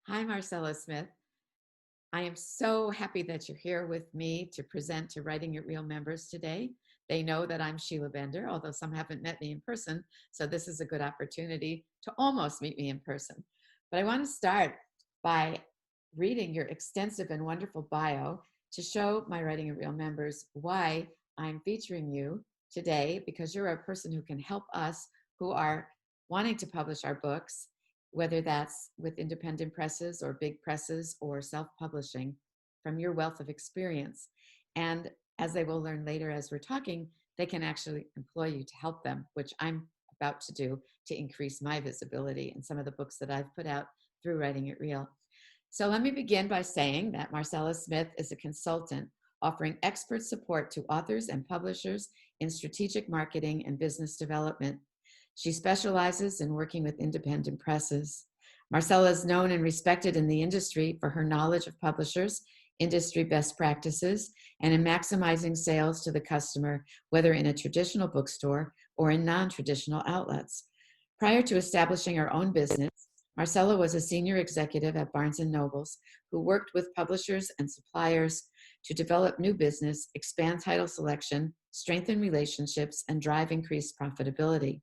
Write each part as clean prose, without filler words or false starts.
Hi, Marcella Smith. I am so happy that you're here with me to present to Writing It Real members today. They know that I'm Sheila Bender, although some haven't met me in person, so this is a good opportunity to almost meet me in person. But I want to start by reading your extensive and wonderful bio to show my Writing It Real members why I'm featuring you today, because you're a person who can help us who are wanting to publish our books, whether that's with independent presses or big presses or self-publishing, from your wealth of experience. And as they will learn later as we're talking, they can actually employ you to help them, which I'm about to do to increase my visibility in some of the books that I've put out through Writing It Real. So let me begin by saying that Marcella Smith is a consultant offering expert support to authors and publishers in strategic marketing and business development. She specializes in working with independent presses. Marcella is known and respected in the industry for her knowledge of publishers, industry best practices, and in maximizing sales to the customer, whether in a traditional bookstore or in non-traditional outlets. Prior to establishing her own business, Marcella was a senior executive at Barnes & Nobles who worked with publishers and suppliers to develop new business, expand title selection, strengthen relationships, and drive increased profitability.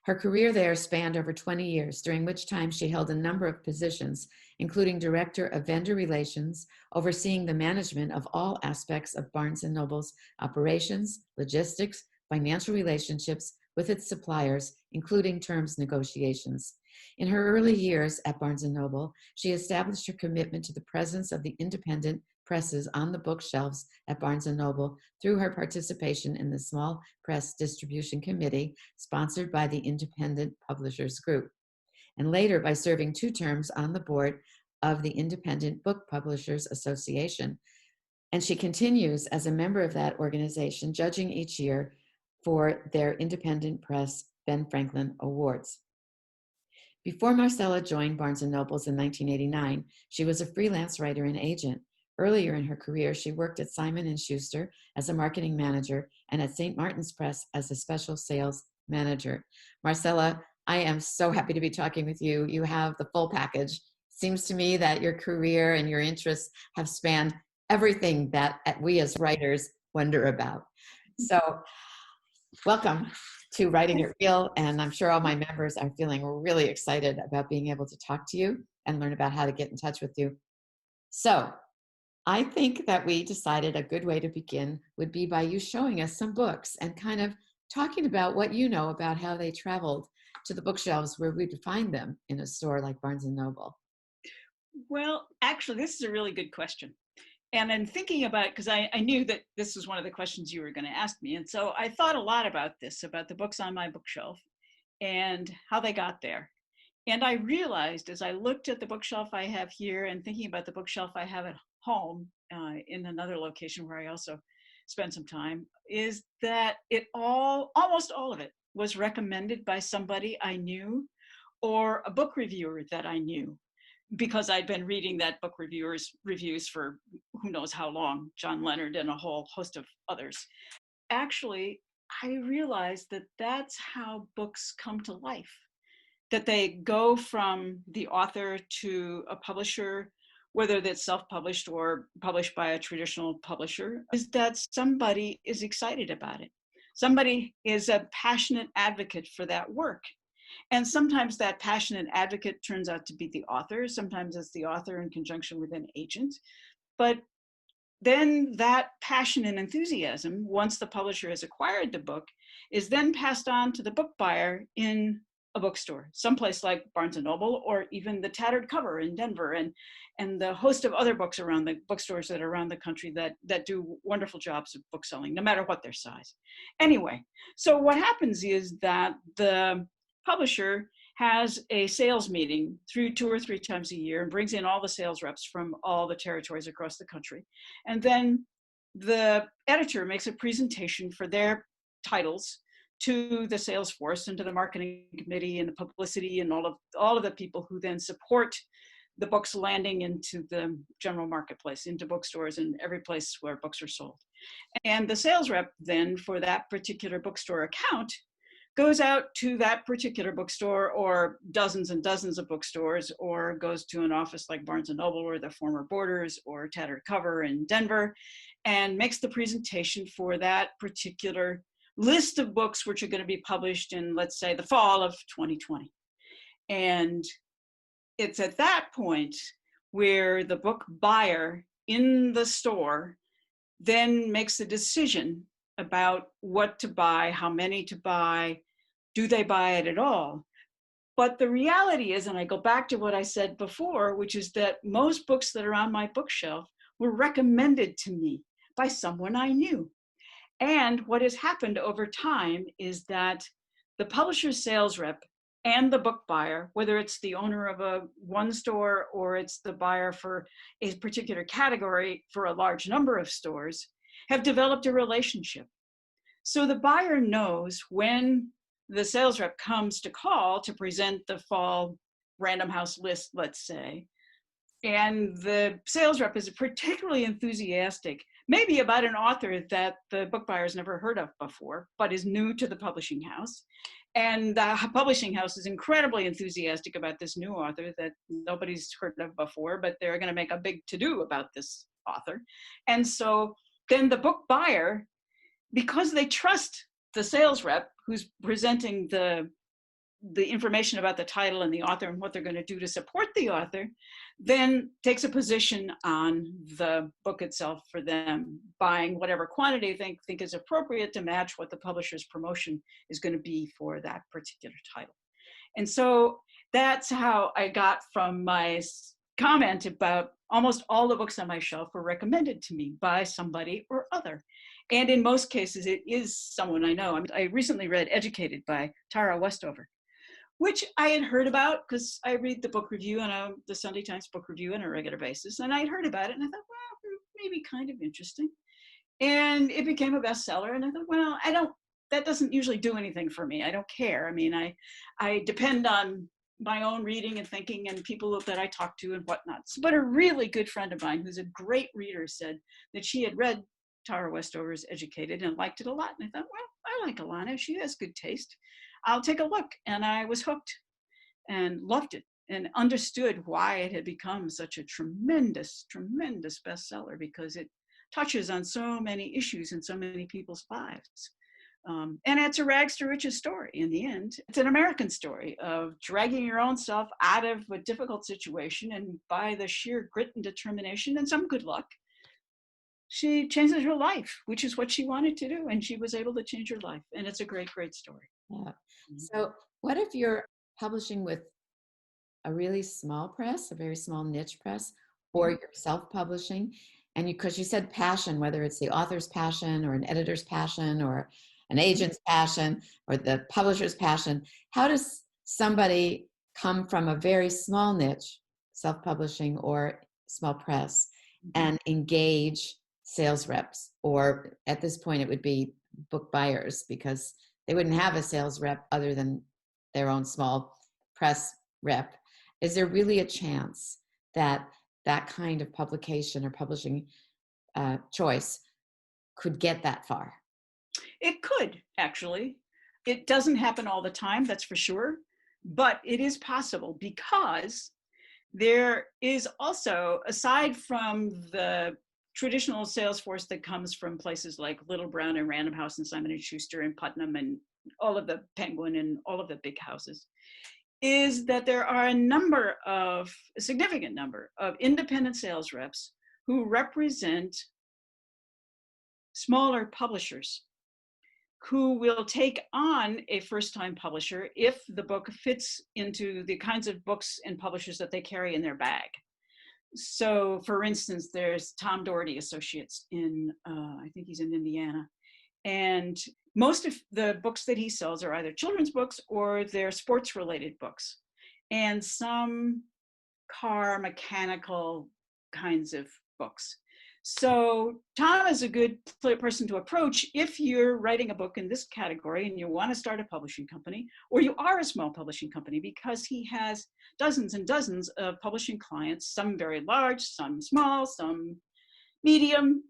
Her career there spanned over 20 years, during which time she held a number of positions, including Director of Vendor Relations, overseeing the management of all aspects of Barnes & Noble's operations, logistics, financial relationships with its suppliers, including terms negotiations. In her early years at Barnes & Noble, she established her commitment to the presence of the independent presses on the bookshelves at Barnes & Noble through her participation in the Small Press Distribution Committee, sponsored by the Independent Publishers Group, and later by serving 2 terms on the board of the Independent Book Publishers Association. And she continues as a member of that organization, judging each year for their Independent Press Ben Franklin Awards. Before Marcella joined Barnes & Nobles in 1989, she was a freelance writer and agent. Earlier in her career, she worked at Simon & Schuster as a marketing manager and at St. Martin's Press as a special sales manager. Marcella, I am so happy to be talking with you. You have the full package. Seems to me that your career and your interests have spanned everything that we as writers wonder about. So welcome to Writing It Real, and I'm sure all my members are feeling really excited about being able to talk to you and learn about how to get in touch with you. So I think that we decided a good way to begin would be by you showing us some books and kind of talking about what you know about how they traveled to the bookshelves where we'd find them in a store like Barnes & Noble. Well, actually, this is a really good question. And in thinking about it, because I knew that this was one of the questions you were going to ask me. And so I thought a lot about this, about the books on my bookshelf and how they got there. And I realized as I looked at the bookshelf I have here and thinking about the bookshelf I have at home in another location where I also spend some time, is that almost all of it was recommended by somebody I knew or a book reviewer that I knew, because I'd been reading that book reviews for who knows how long, John Leonard and a whole host of others. Actually, I realized that that's how books come to life, that they go from the author to a publisher, whether that's self-published or published by a traditional publisher, is that somebody is excited about it. Somebody is a passionate advocate for that work. And sometimes that passionate advocate turns out to be the author. Sometimes it's the author in conjunction with an agent. But then that passion and enthusiasm, once the publisher has acquired the book, is then passed on to the book buyer in a bookstore, someplace like Barnes & Noble, or even the Tattered Cover in Denver, and the host of other books around the bookstores that are around the country that do wonderful jobs of book selling, no matter what their size. Anyway, so what happens is that the publisher has a sales meeting 2 or 3 times a year and brings in all the sales reps from all the territories across the country. And then the editor makes a presentation for their titles to the sales force and to the marketing committee and the publicity and all of the people who then support the books landing into the general marketplace, into bookstores and every place where books are sold. And the sales rep then for that particular bookstore account goes out to that particular bookstore or dozens and dozens of bookstores, or goes to an office like Barnes and Noble or the former Borders or Tattered Cover in Denver, and makes the presentation for that particular list of books which are going to be published in, let's say, the fall of 2020. And it's at that point where the book buyer in the store then makes a decision about what to buy, how many to buy, do they buy it at all? But the reality is, and I go back to what I said before, which is that most books that are on my bookshelf were recommended to me by someone I knew. And what has happened over time is that the publisher's sales rep and the book buyer, whether it's the owner of one store or it's the buyer for a particular category for a large number of stores, have developed a relationship. So the buyer knows when the sales rep comes to call to present the fall Random House list, let's say, and the sales rep is particularly enthusiastic, maybe about an author that the book buyer's never heard of before, but is new to the publishing house. And the publishing house is incredibly enthusiastic about this new author that nobody's heard of before, but they're going to make a big to-do about this author. And so then the book buyer, because they trust the sales rep who's presenting the information about the title and the author and what they're going to do to support the author, then takes a position on the book itself for them, buying whatever quantity they think is appropriate to match what the publisher's promotion is going to be for that particular title. And so that's how I got from my comment about almost all the books on my shelf were recommended to me by somebody or other. And in most cases, it is someone I know. I recently read Educated by Tara Westover, which I had heard about because I read the book review and the Sunday Times book review on a regular basis. And I'd heard about it and I thought, well, maybe kind of interesting. And it became a bestseller. And I thought, well, that doesn't usually do anything for me. I don't care. I mean, I depend on my own reading and thinking and people that I talk to and whatnot. But a really good friend of mine who's a great reader said that she had read Tara Westover's Educated and liked it a lot. And I thought, well, I like Alana. She has good taste. I'll take a look. And I was hooked and loved it and understood why it had become such a tremendous, tremendous bestseller, because it touches on so many issues in so many people's lives. And it's a rags to riches story in the end. It's an American story of dragging your own self out of a difficult situation, and by the sheer grit and determination and some good luck, she changes her life, which is what she wanted to do. And she was able to change her life. And it's a great, great story. Yeah. So what if you're publishing with a really small press, a very small niche press, or you're self-publishing, and because you said passion, whether it's the author's passion or an editor's passion or an agent's passion or the publisher's passion, how does somebody come from a very small niche, self-publishing or small press, and engage sales reps? Or at this point, it would be book buyers, because they wouldn't have a sales rep other than their own small press rep. Is there really a chance that that kind of publication or publishing choice could get that far? It could, actually. It doesn't happen all the time, that's for sure, but it is possible, because there is also, aside from the traditional sales force that comes from places like Little Brown and Random House and Simon & Schuster and Putnam and all of the Penguin and all of the big houses, is that there are a significant number of independent sales reps who represent smaller publishers who will take on a first-time publisher if the book fits into the kinds of books and publishers that they carry in their bag. So for instance, there's Tom Doherty Associates in, I think he's in Indiana. And most of the books that he sells are either children's books or they're sports related books, and some car mechanical kinds of books. So Tom is a good person to approach if you're writing a book in this category and you want to start a publishing company, or you are a small publishing company, because he has dozens and dozens of publishing clients, some very large, some small, some medium.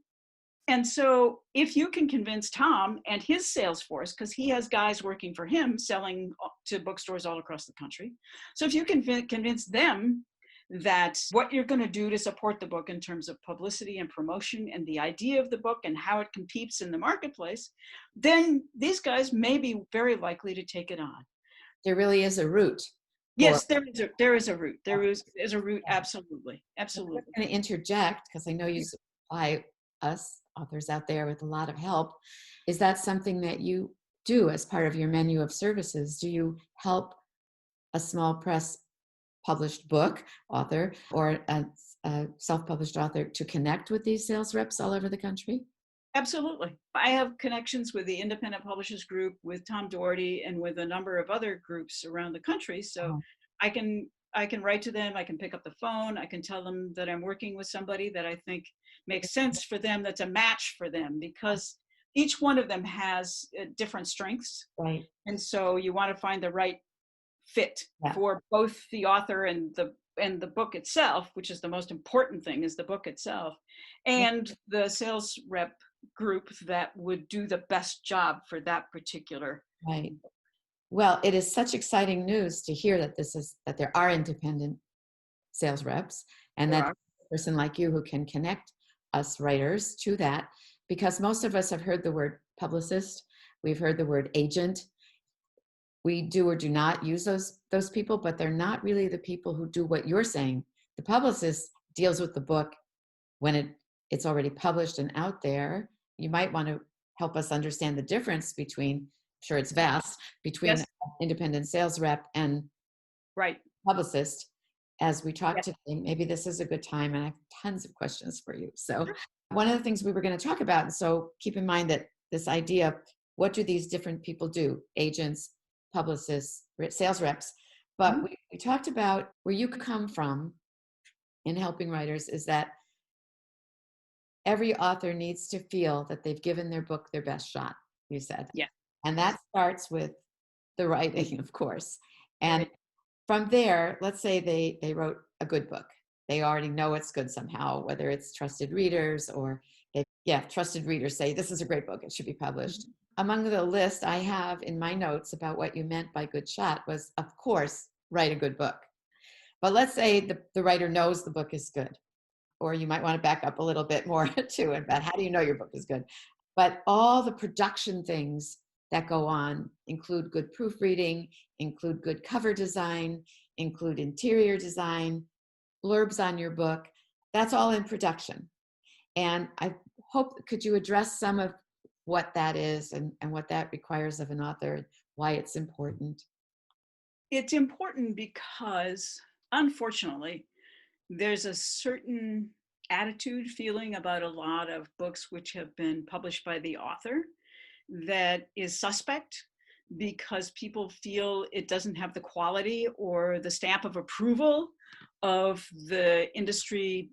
And so if you can convince Tom and his sales force, because he has guys working for him selling to bookstores all across the country. So if you can convince them that what you're going to do to support the book in terms of publicity and promotion and the idea of the book and how it competes in the marketplace, then these guys may be very likely to take it on. There really is a route. Yes, there is a route. There is a route. Absolutely. Absolutely. I'm going to interject because I know you supply us authors out there with a lot of help. Is that something that you do as part of your menu of services? Do you help a small press published book author or a self-published author to connect with these sales reps all over the country? Absolutely. I have connections with the Independent Publishers Group, with Tom Doherty, and with a number of other groups around the country. So I can write to them, I can pick up the phone, I can tell them that I'm working with somebody that I think makes sense for them, that's a match for them, because each one of them has different strengths. Right. And so you want to find the right fit for both the author and the book itself, which is the most important thing, is the book itself, and the sales rep group that would do the best job for that particular. Right. Well, it is such exciting news to hear that there are independent sales reps and that a person like you who can connect us writers to that, because most of us have heard the word publicist, we've heard the word agent. We do or do not use those people, but they're not really the people who do what you're saying. The publicist deals with the book when it's already published and out there. You might want to help us understand the difference between, I'm sure it's vast, between independent sales rep and publicist. As we talk today, maybe this is a good time, and I have tons of questions for you. So one of the things we were going to talk about, and so keep in mind that this idea of what do these different people do, agents, publicists, sales reps, but we talked about where you come from in helping writers is that every author needs to feel that they've given their book their best shot, you said. Yeah. And that starts with the writing, of course. And from there, let's say they wrote a good book. They already know it's good somehow, whether it's trusted readers or trusted readers say, this is a great book, it should be published. Among the list I have in my notes about what you meant by good shot was, of course, write a good book. But let's say the writer knows the book is good. Or you might want to back up a little bit more too about how do you know your book is good. But all the production things that go on include good proofreading, include good cover design, include interior design, blurbs on your book. That's all in production. And I hope, could you address some of what that is and what that requires of an author, why it's important? It's important because, unfortunately, there's a certain attitude, feeling about a lot of books which have been published by the author that is suspect because people feel it doesn't have the quality or the stamp of approval of the industry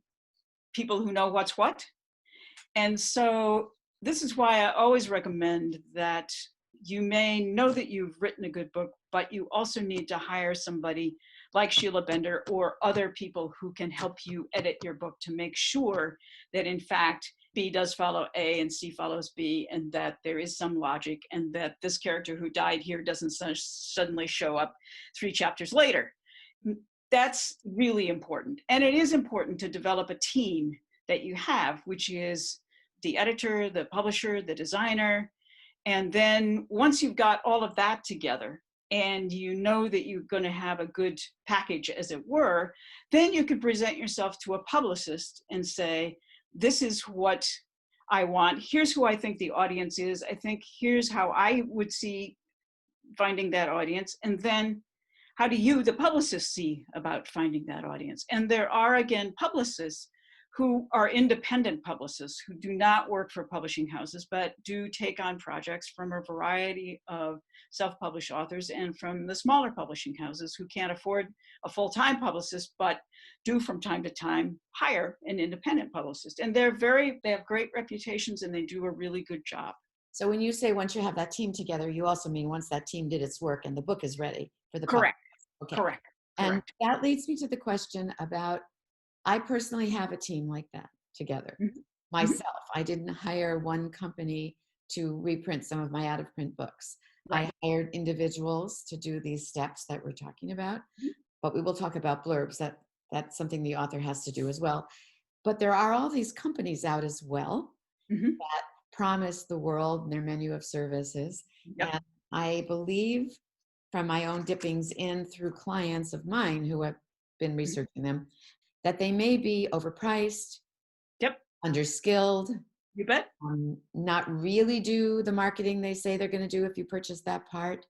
people who know what's what. And so this is why I always recommend that you may know that you've written a good book, but you also need to hire somebody like Sheila Bender or other people who can help you edit your book to make sure that in fact B does follow A and C follows B, and that there is some logic, and that this character who died here doesn't suddenly show up 3 chapters later. That's really important. And it is important to develop a team that you have, which is the editor, the publisher, the designer. And then once you've got all of that together and you know that you're going to have a good package, as it were, then you can present yourself to a publicist and say, this is what I want. Here's who I think the audience is. I think here's how I would see finding that audience. And then how do you, the publicist, see about finding that audience? And there are, again, publicists who are independent publicists who do not work for publishing houses, but do take on projects from a variety of self-published authors and from the smaller publishing houses who can't afford a full-time publicist, but do from time to time hire an independent publicist. And they have great reputations and they do a really good job. So when you say once you have that team together, you also mean once that team did its work and the book is ready for the Correct. Okay. Correct. And that leads me to the question about, I personally have a team like that together. Mhm. myself. I didn't hire one company to reprint some of my out-of-print books. Right. I hired individuals to do these steps that we're talking about, Mhm. but we will talk about blurbs. That's something the author has to do as well. But there are all these companies out as well Mhm. that promise the world their menu of services. Yep. And I believe from my own dippings in through clients of mine who have been Mhm. researching them, that they may be overpriced, Yep. underskilled, You bet. not really do the marketing they say they're going to do if you purchase that part.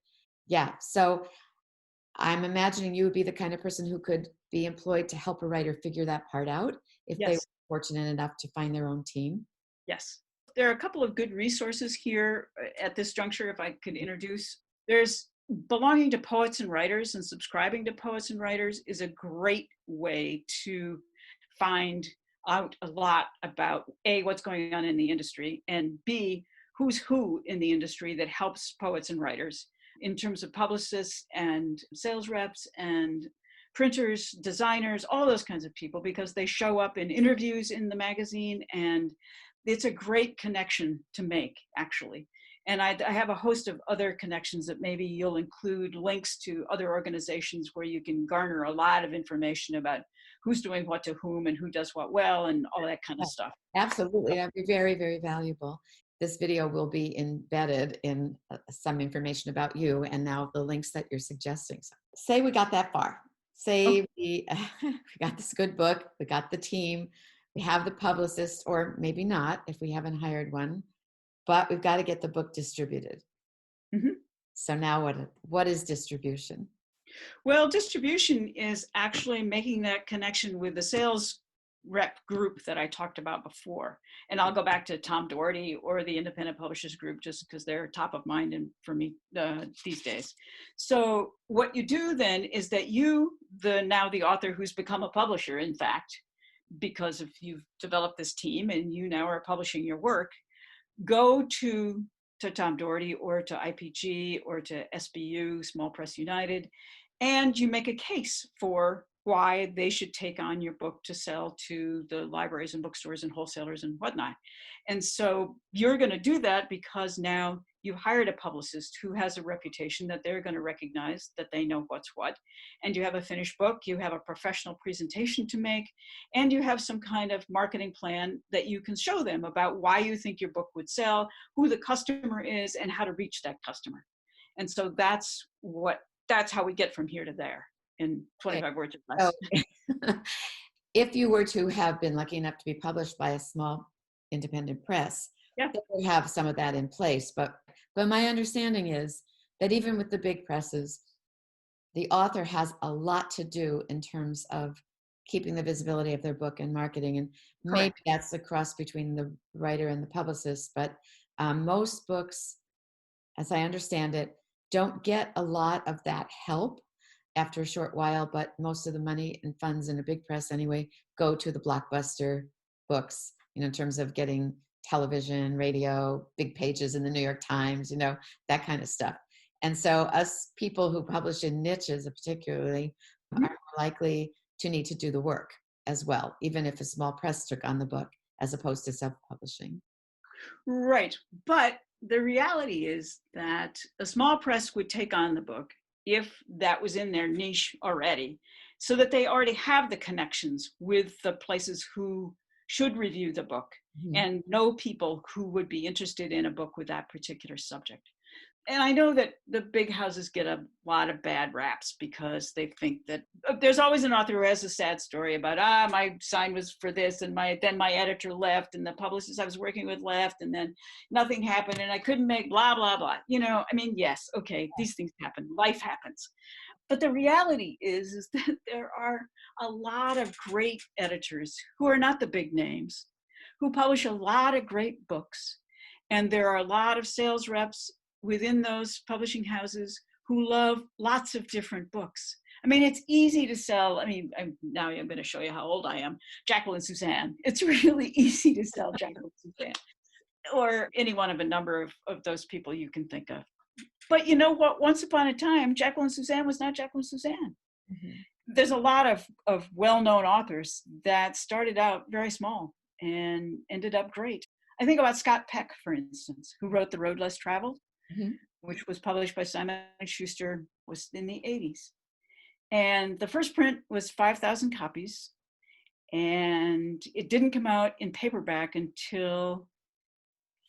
Yeah. So I'm imagining you would be the kind of person who could be employed to help a writer figure that part out if they were Yes. fortunate enough to find their own team. Yes. There are a couple of good resources here at this juncture, if I could introduce. There's belonging to poets and writers, and subscribing to poets and writers is a great way to find out a lot about A, what's going on in the industry, and B, who's who in the industry that helps poets and writers in terms of publicists and sales reps and printers, designers, all those kinds of people, because they show up in interviews in the magazine, and it's a great connection to make, actually. And I have a host of other connections that maybe you'll include links to other organizations where you can garner a lot of information about who's doing what to whom and who does what well and all that kind of Yeah, stuff. absolutely. That'd be very, very valuable. This video will be embedded in some information about you and now the links that you're suggesting. So say we got that far. Okay. Say we got this good book, we got the team, we have the publicist, or maybe not if we haven't hired one, but we've got to get the book distributed. Mhm. So now what is distribution? Well, distribution is actually making that connection with the sales rep group that I talked about before. And I'll go back to Tom Doherty or the Independent Publishers Group just because they're top of mind and for me these days. So what you do then is that you, now the author who's become a publisher, in fact, because if you've developed this team and you now are publishing your work, go to Tom Doherty or to IPG or to SBU, Small Press United, and you make a case for why they should take on your book to sell to the libraries and bookstores and wholesalers and whatnot. And so you're going to do that because now you hired a publicist who has a reputation that they're going to recognize that they know what's what. And you have a finished book, you have a professional presentation to make, and you have some kind of marketing plan that you can show them about why you think your book would sell, who the customer is, and how to reach that customer. And so that's how we get from here to there in Okay. 25 words or So less. if you were to have been lucky enough to be published by a small independent press, Yeah, they would have some of that in place. But my understanding is that even with the big presses, the author has a lot to do in terms of keeping the visibility of their book and marketing. And maybe correct. that's the cross between the writer and the publicist. But most books, as I understand it, don't get a lot of that help after a short while, but most of the money and funds in a big press anyway go to the blockbuster books, in terms of getting television, radio, big pages in the New York Times, that kind of stuff. And so us people who publish in niches particularly are Mhm. more likely to need to do the work as well, even if a small press took on the book as opposed to self-publishing. Right. But the reality is that a small press would take on the book if that was in their niche already, so that they already have the connections with the places who should review the book Mhm. and know people who would be interested in a book with that particular subject. And I know that the big houses get a lot of bad raps because they think that there's always an author who has a sad story about my sign was for this and then my editor left and the publicist I was working with left and then nothing happened and I couldn't make blah blah blah. I mean, yes, okay, these things happen, life happens, but the reality is that there are a lot of great editors who are not the big names, who publish a lot of great books, and there are a lot of sales reps within those publishing houses who love lots of different books. I mean, it's easy to sell. I mean, now I'm going to show you how old I am. Jacqueline Suzanne. It's really easy to sell Jacqueline Suzanne or any one of a number of those people you can think of. But you know what? Once upon a time, Jacqueline Suzanne was not Jacqueline Suzanne. Mhm. There's a lot of well-known authors that started out very small and ended up great. I think about Scott Peck, for instance, who wrote The Road Less Traveled, Mhm. which was published by Simon & Schuster, was in the 80s. And the first print was 5,000 copies. And it didn't come out in paperback until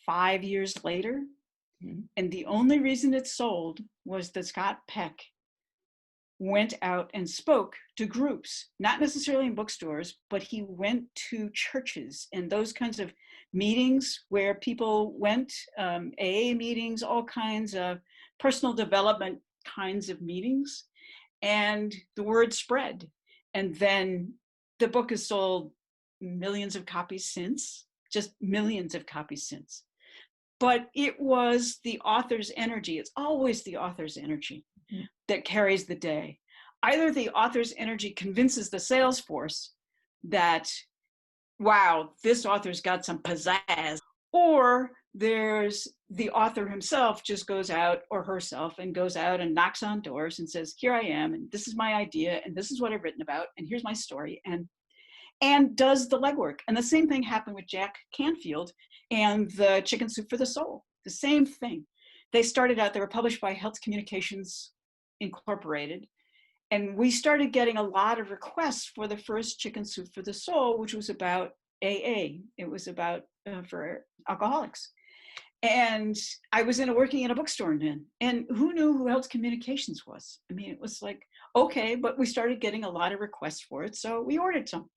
5 years later. Mhm. And the only reason it sold was that Scott Peck went out and spoke to groups, not necessarily in bookstores, but he went to churches and those kinds of meetings where people went, AA meetings, all kinds of personal development kinds of meetings. And the word spread. And then the book has sold millions of copies since, just millions of copies since. But it was the author's energy. It's always the author's energy Mhm. that carries the day. Either the author's energy convinces the sales force that, wow, this author's got some pizzazz, or there's the author himself just goes out, or herself, and goes out and knocks on doors and says, here I am, and this is my idea, and this is what I've written about, and here's my story, and does the legwork. And the same thing happened with Jack Canfield and the Chicken Soup for the Soul. The same thing. They started out, they were published by Health Communications Incorporated. And we started getting a lot of requests for the first Chicken Soup for the Soul, which was about AA. It was about for alcoholics. And I was working in a bookstore then, and who knew who Health Communications was? I mean, it was like, okay, but we started getting a lot of requests for it. So we ordered some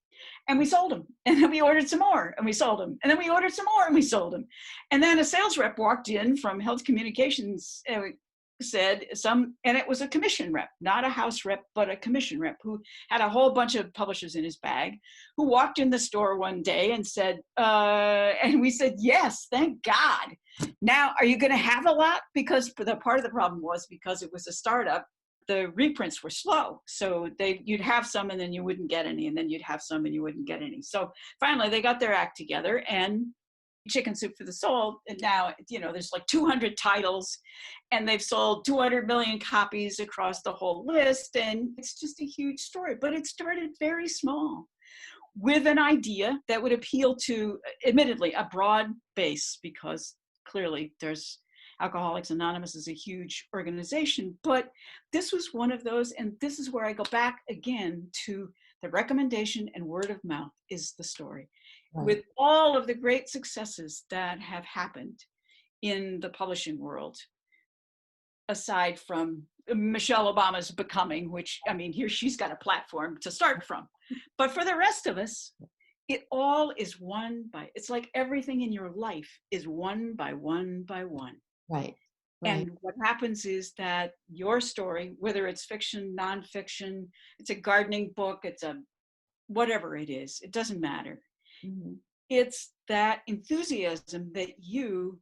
and we sold them. And then we ordered some more and we sold them. And then we ordered some more and we sold them. And then a sales rep walked in from Health Communications, said and it was a commission rep, not a house rep, but a commission rep who had a whole bunch of publishers in his bag, who walked in the store one day and said, and we said, yes, thank God. Now, are you going to have a lot? Because the part of the problem was because it was a startup, the reprints were slow. So you'd have some and then you wouldn't get any, and then you'd have some and you wouldn't get any. So finally they got their act together, and Chicken Soup for the Soul, and now, there's like 200 titles, and they've sold 200 million copies across the whole list, and it's just a huge story. But it started very small with an idea that would appeal to, admittedly, a broad base, because clearly there's Alcoholics Anonymous is a huge organization, but this was one of those, and this is where I go back again to the recommendation and word of mouth is the story. Right. With all of the great successes that have happened in the publishing world, aside from Michelle Obama's Becoming, which, I mean, here she's got a platform to start from. But for the rest of us, it all is it's like everything in your life is one by one by one. Right. Right. And what happens is that your story, whether it's fiction, nonfiction, it's a gardening book, it's a whatever it is, it doesn't matter. Mhm. It's that enthusiasm that you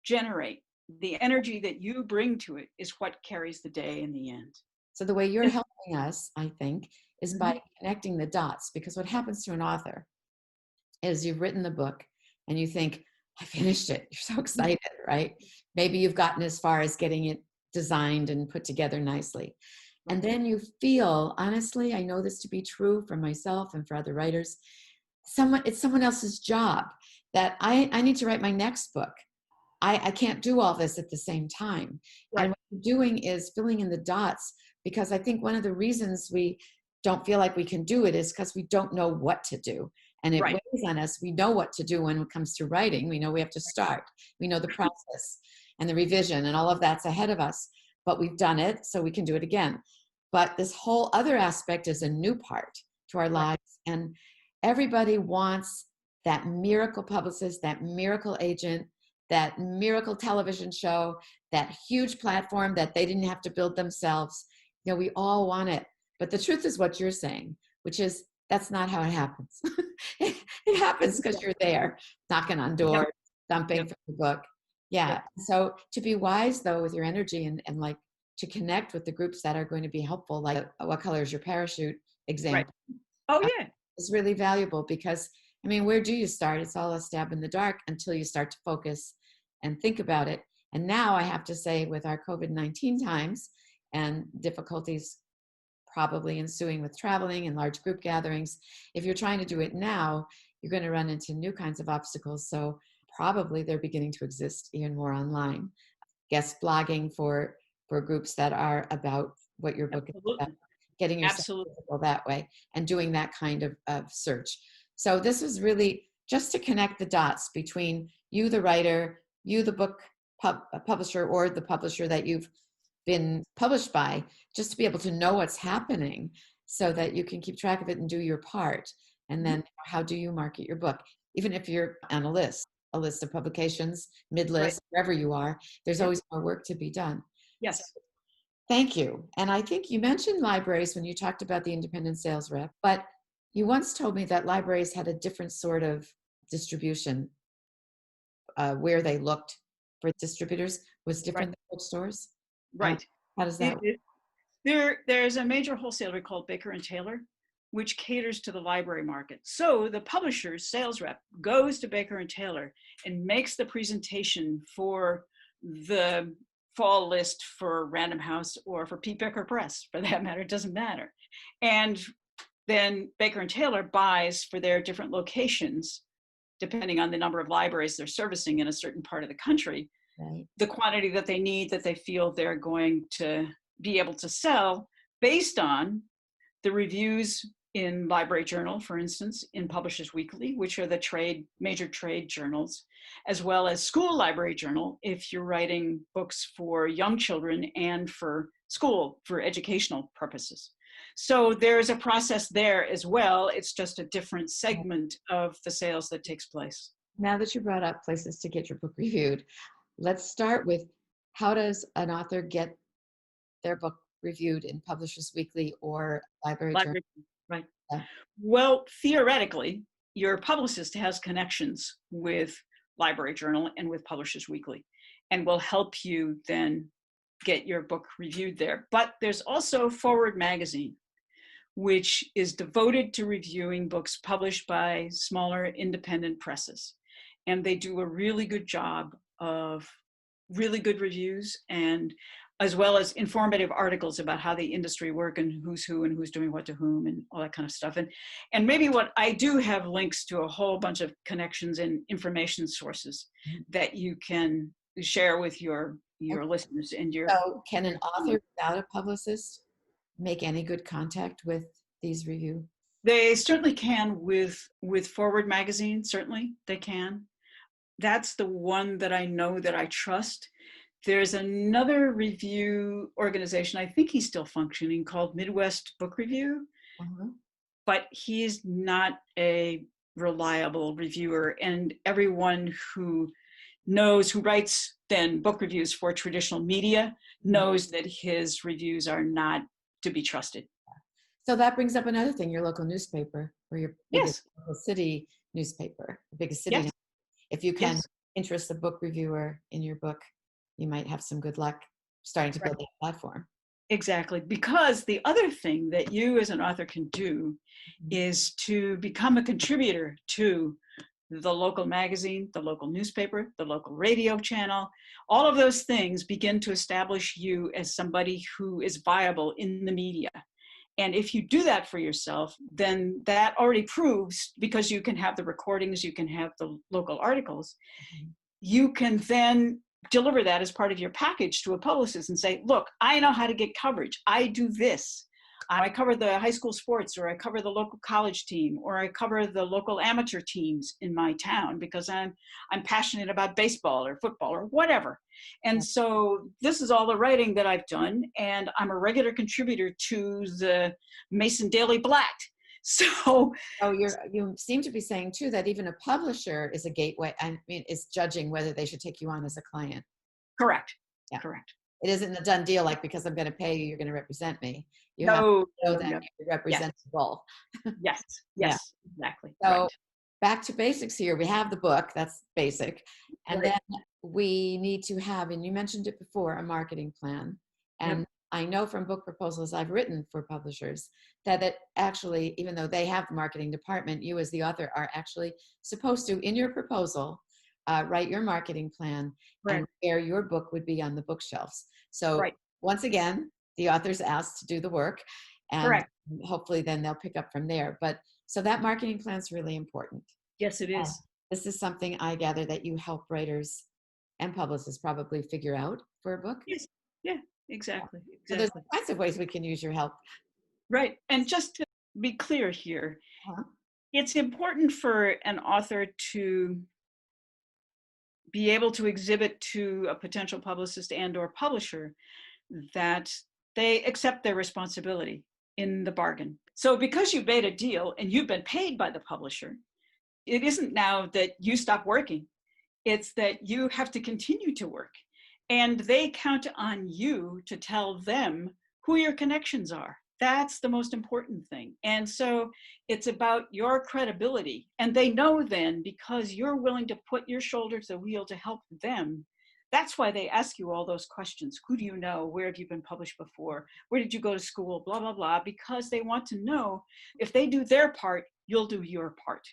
generate, the energy that you bring to it is what carries the day in the end. So the way you're helping us, I think, is by Mhm. connecting the dots, because what happens to an author is you've written the book and you think, I finished it. You're so excited, right? Maybe you've gotten as far as getting it designed and put together nicely. And then you feel, honestly, I know this to be true for myself and for other writers, it's someone else's job, that I need to write my next book. I can't do all this at the same time. Right. And what you're doing is filling in the dots, because I think one of the reasons we don't feel like we can do it is because we don't know what to do. And it Right. weighs on us. We know what to do when it comes to writing. We know we have to start. We know the process and the revision and all of that's ahead of us. But we've done it, so we can do it again. But this whole other aspect is a new part to our lives. And everybody wants that miracle publicist, that miracle agent, that miracle television show, that huge platform that they didn't have to build themselves. We all want it. But the truth is what you're saying, which is that's not how it happens. It happens because you're there, knocking on doors, dumping for the book. Yeah. So to be wise, though, with your energy and like to connect with the groups that are going to be helpful, like What Color is Your Parachute example. Right. Oh, yeah. Is really valuable, because, I mean, where do you start? It's all a stab in the dark until you start to focus and think about it. And now I have to say, with our COVID-19 times and difficulties probably ensuing with traveling and large group gatherings. If you're trying to do it now, you're going to run into new kinds of obstacles. So probably they're beginning to exist even more online. Guest blogging for groups that are about what your book is about, Absolutely. getting yourself Absolutely. visible that way and doing that kind of search. So this was really just to connect the dots between you, the writer, you, the book publisher, or the publisher that you've been published by, just to be able to know what's happening so that you can keep track of it and do your part. And then how do you market your book? Even if you're on a list of publications, Right. mid-list, wherever you are, there's Yep. always more work to be done. So Yes. thank you. And I think you mentioned libraries when you talked about the independent sales rep, but you once told me that libraries had a different sort of distribution, where they looked for distributors was Right. different than bookstores. Um, Right. how does that It, work? it, there's a major wholesaler called Baker and Taylor, which caters to the library market. So the publisher's sales rep goes to Baker and Taylor and makes the presentation for the fall list for Random House or for Pete Becker Press, for that matter. It doesn't matter. And then Baker and Taylor buys for their different locations, depending on the number of libraries they're servicing in a certain part of the country, Right. the quantity that they need, that they feel they're going to be able to sell based on the reviews in Library Journal, for instance, in Publishers Weekly, which are the major trade journals, as well as School Library Journal, if you're writing books for young children and for school, for educational purposes. So there's a process there as well. It's just a different segment of the sales that takes place. Now that you brought up places to get your book reviewed, let's start with how does an author get their book reviewed in Publishers Weekly or Library Journal? Library, right. Yeah. Well, theoretically, your publicist has connections with Library Journal and with Publishers Weekly and will help you then get your book reviewed there. But there's also Forward Magazine, which is devoted to reviewing books published by smaller independent presses. And they do a really good job of really good reviews, and as well as informative articles about how the industry work and who's who and who's doing what to whom and all that kind of stuff. And maybe what I do have links to a whole bunch of connections and information sources that you can share with your listeners and your. So can an author without a publicist make any good contact with these review? They certainly can with Forward Magazine. Certainly they can. That's the one that I know that I trust. There's another review organization, I think he's still functioning, called Midwest Book Review, but he's not a reliable reviewer. And everyone who writes then book reviews for traditional media knows that his reviews are not to be trusted. So that brings up another thing, your local newspaper or your biggest Yes. local city newspaper, the biggest city. Yes. If you can Yes. interest a book reviewer in your book, you might have some good luck starting to Right. build that platform. Exactly. Because the other thing that you as an author can do is to become a contributor to the local magazine, the local newspaper, the local radio channel. All of those things begin to establish you as somebody who is viable in the media. And if you do that for yourself, then that already proves, because you can have the recordings, you can have the local articles, you can then deliver that as part of your package to a publicist and say, look, I know how to get coverage. I do this. I cover the high school sports, or I cover the local college team, or I cover the local amateur teams in my town because I'm passionate about baseball or football or whatever. And so this is all the writing that I've done, and I'm a regular contributor to the Mason Daily Black. So you seem to be saying too that even a publisher is a gateway. I mean, is judging whether they should take you on as a client. Correct. Yeah. Correct. It isn't a done deal, like because I'm going to pay you, you're going to represent me. You have No, to know that you're representable. Yes. Yes. Exactly. So right. back to basics here. We have the book, that's basic. And Right. then we need to have, and you mentioned it before, a marketing plan. And I know from book proposals I've written for publishers that it actually, even though they have the marketing department, you as the author are actually supposed to, in your proposal, write your marketing plan and where your book would be on the bookshelves. So once again, the author's asked to do the work. and Correct. hopefully then they'll pick up from there. But so that marketing plan is really important. Yes, it Uh, is. this is something I gather that you help writers and publicists probably figure out for a book. Yes. Yeah, exactly. So there's Exactly. all kinds of ways we can use your help. Right. And just to be clear here, Uh-huh. it's important for an author to be able to exhibit to a potential publicist and or publisher that they accept their responsibility in the bargain. So because you made a deal and you've been paid by the publisher, it isn't now that you stop working. It's that you have to continue to work. And they count on you to tell them who your connections are. That's the most important thing. And so it's about your credibility. And they know then, because you're willing to put your shoulder to the wheel to help them, that's why they ask you all those questions. Who do you know? Where have you been published before? Where did you go to school? Blah, blah, blah. Because they want to know if they do their part, you'll do your part.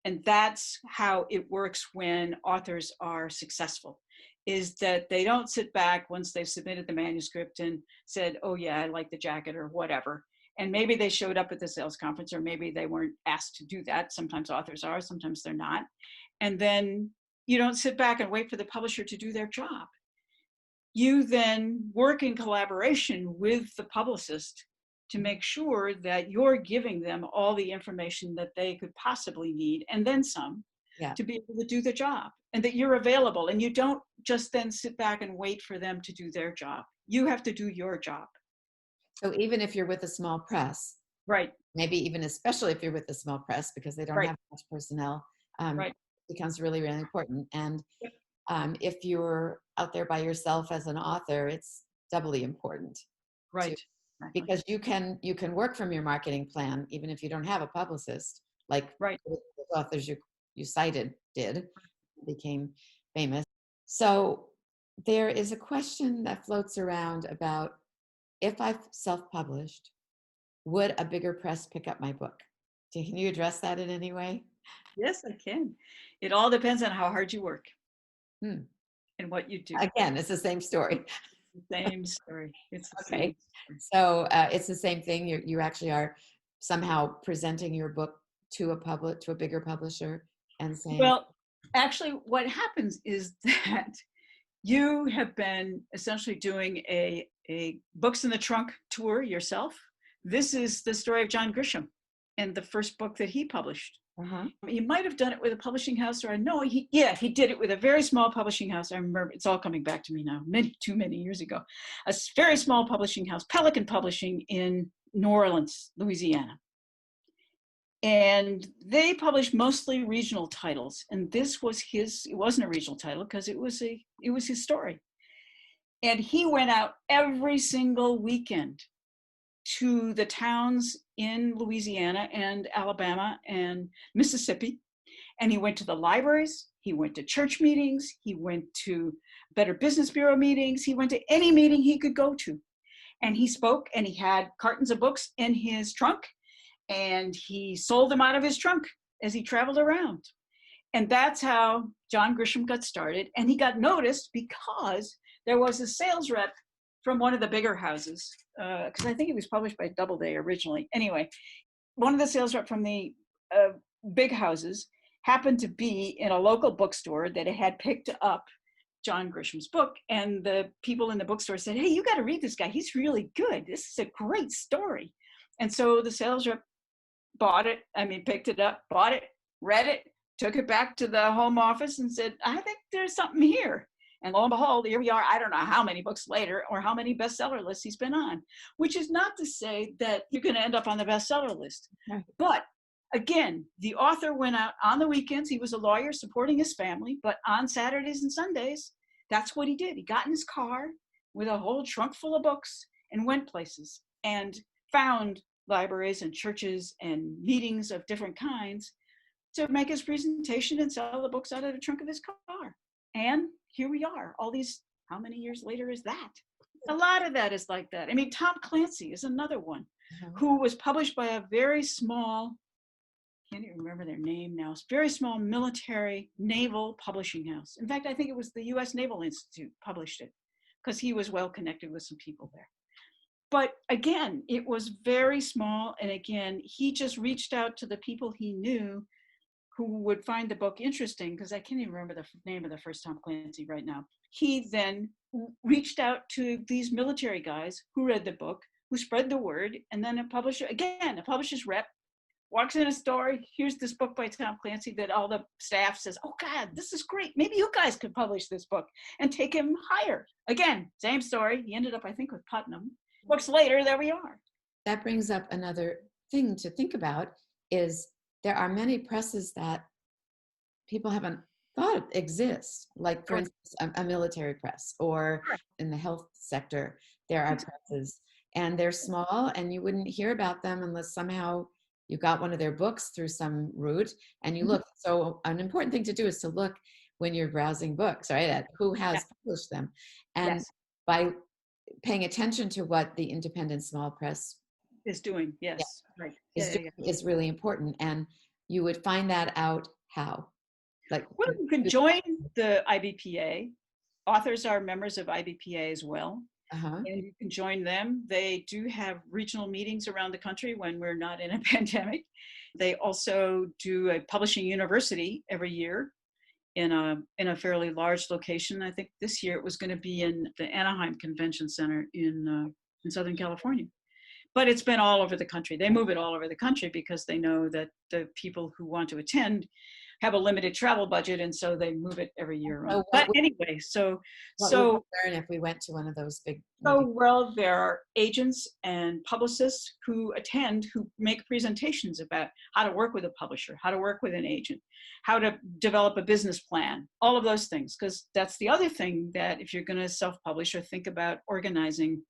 And that's how it works when authors are successful, is that they don't sit back once they've submitted the manuscript and said, oh yeah, I like the jacket or whatever. And maybe they showed up at the sales conference, or maybe they weren't asked to do that. Sometimes authors are, sometimes they're not. And then you don't sit back and wait for the publisher to do their job. You then work in collaboration with the publicist to make sure that you're giving them all the information that they could possibly need, and then some, Yeah. to be able to do the job, and that you're available. And you don't just then sit back and wait for them to do their job. You have to do your job. So even if you're with a small press, Right, maybe even especially if you're with a small press because they don't right, have much personnel, right. it becomes really, really important. And if you're out there by yourself as an author, it's doubly important to, Right. Exactly. because you can work from your marketing plan even if you don't have a publicist, like Right. the authors you cited did, became famous. So there is a question that floats around about, if I've self-published, would a bigger press pick up my book? Can you address that in any way? Yes, I can. It all depends on how hard you work Hmm. and what you do. Again, it's the same story. Same story. It's the Okay. same story. So it's the same thing. You actually are somehow presenting your book to a bigger publisher and saying, Well, actually, what happens is that you have been essentially doing a books in the trunk tour yourself. This is the story of John Grisham and the first book that he published. uh-huh. He might have done it with a publishing house, or I know he did it with a very small publishing house. I remember, it's all coming back to me now, too many years ago. A very small publishing house, Pelican Publishing in New Orleans, Louisiana. And they published mostly regional titles. And this was it wasn't a regional title because it was his story. And he went out every single weekend to the towns in Louisiana and Alabama and Mississippi. And he went to the libraries, he went to church meetings, he went to Better Business Bureau meetings, he went to any meeting he could go to. And he spoke, and he had cartons of books in his trunk, and he sold them out of his trunk as he traveled around. And that's how John Grisham got started. And he got noticed because there was a sales rep from one of the bigger houses, because I think it was published by Doubleday originally. Anyway, one of the sales rep from the big houses happened to be in a local bookstore that had picked up John Grisham's book. And the people in the bookstore said, hey, you got to read this guy. He's really good. This is a great story. And so the sales rep picked it up, bought it, read it, took it back to the home office and said, I think there's something here. And lo and behold, here we are. I don't know how many books later or how many bestseller lists he's been on, which is not to say that you're going to end up on the bestseller list. Right. But again, the author went out on the weekends. He was a lawyer supporting his family, but on Saturdays and Sundays, that's what he did. He got in his car with a whole trunk full of books and went places and found libraries and churches and meetings of different kinds to make his presentation and sell the books out of the trunk of his car. And here we are, all these, how many years later is that? A lot of that is like that. I mean, Tom Clancy is another one who was published by a very small, can't even remember their name now, it's very small military naval publishing house. In fact, I think it was the US Naval Institute published it because he was well connected with some people there. But again, it was very small. And again, he just reached out to the people he knew who would find the book interesting, because I can't even remember the name of the first Tom Clancy right now. He then reached out to these military guys who read the book, who spread the word, and then a publisher's rep walks in a store, here's this book by Tom Clancy that all the staff says, oh God, this is great. Maybe you guys could publish this book, and take him higher. Again, same story. He ended up, I think, with Putnam. Books later, there we are. That brings up another thing to think about is there are many presses that people haven't thought exist, like for instance, a military press, or in the health sector, there are presses, and they're small and you wouldn't hear about them unless somehow you got one of their books through some route and you look. So an important thing to do is to look when you're browsing books, right, at who has published them. And by paying attention to what the independent small press is doing, right, is really important. And you would find that out how? Like, well, you could join the IBPA. Authors are members of IBPA as well. And you can join them. They do have regional meetings around the country when we're not in a pandemic. They also do a publishing university every year in a fairly large location. I think this year it was going to be in the Anaheim Convention Center in Southern California. But it's been all over the country. They move it all over the country because they know that the people who want to attend have a limited travel budget, and so they move it every year. But anyway, so learn if we went to one of those big. Well, there are agents and publicists who attend, who make presentations about how to work with a publisher, how to work with an agent, how to develop a business plan, all of those things. Because that's the other thing, that if you're going to self-publish or think about organizing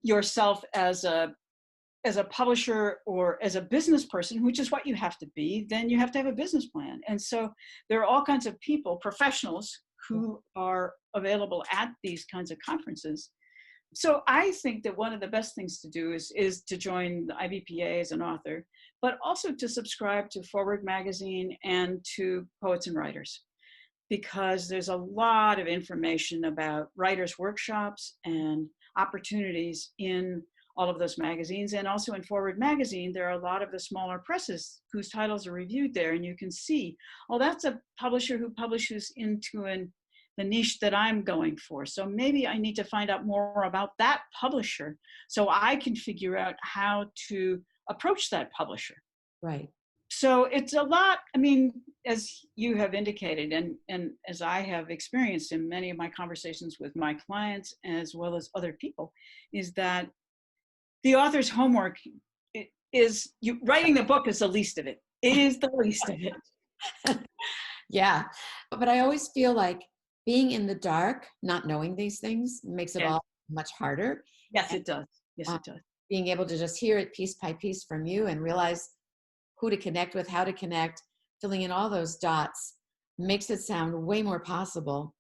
yourself as a publisher or as a business person, which is what you have to be, then you have to have a business plan. And so there are all kinds of people, professionals, who are available at these kinds of conferences. So I think that one of the best things to do is to join the IBPA as an author, but also to subscribe to Forward Magazine and to Poets and Writers, because there's a lot of information about writers' workshops and opportunities in all of those magazines. And also in Forward Magazine, there are a lot of the smaller presses whose titles are reviewed there, and you can see, oh, that's a publisher who publishes into the niche that I'm going for. So maybe I need to find out more about that publisher so I can figure out how to approach that publisher. Right. So it's a lot, I mean, as you have indicated, and as I have experienced in many of my conversations with my clients as well as other people, is that the author's homework is, writing the book is the least of it. It is the least of it. Yeah. But I always feel like being in the dark, not knowing these things, makes it all much harder. Yes, it does. Yes, it does. Being able to just hear it piece by piece from you and realize who to connect with, how to connect, filling in all those dots, makes it sound way more possible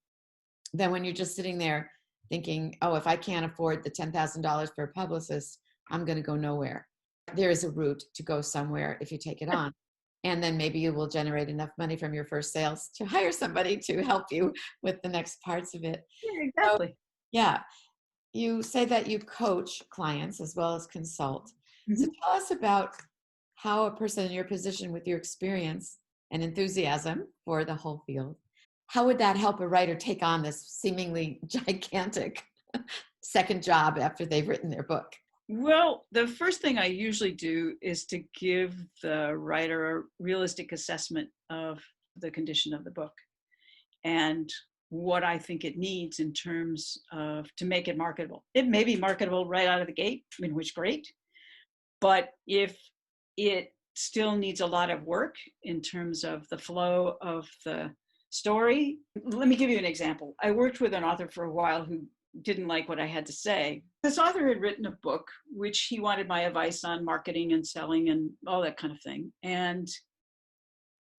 than when you're just sitting there thinking, oh, if I can't afford the $10,000 for a publicist, I'm going to go nowhere. There is a route to go somewhere if you take it on. And then maybe you will generate enough money from your first sales to hire somebody to help you with the next parts of it. Yeah, exactly. So, yeah. You say that you coach clients as well as consult. So tell us about how a person in your position, with your experience and enthusiasm for the whole field, how would that help a writer take on this seemingly gigantic second job after they've written their book? Well, the first thing I usually do is to give the writer a realistic assessment of the condition of the book and what I think it needs in terms of to make it marketable. It may be marketable right out of the gate, in which great, but if it still needs a lot of work in terms of the flow of the story. Let me give you an example. I worked with an author for a while who didn't like what I had to say. This author had written a book which he wanted my advice on marketing and selling and all that kind of thing. And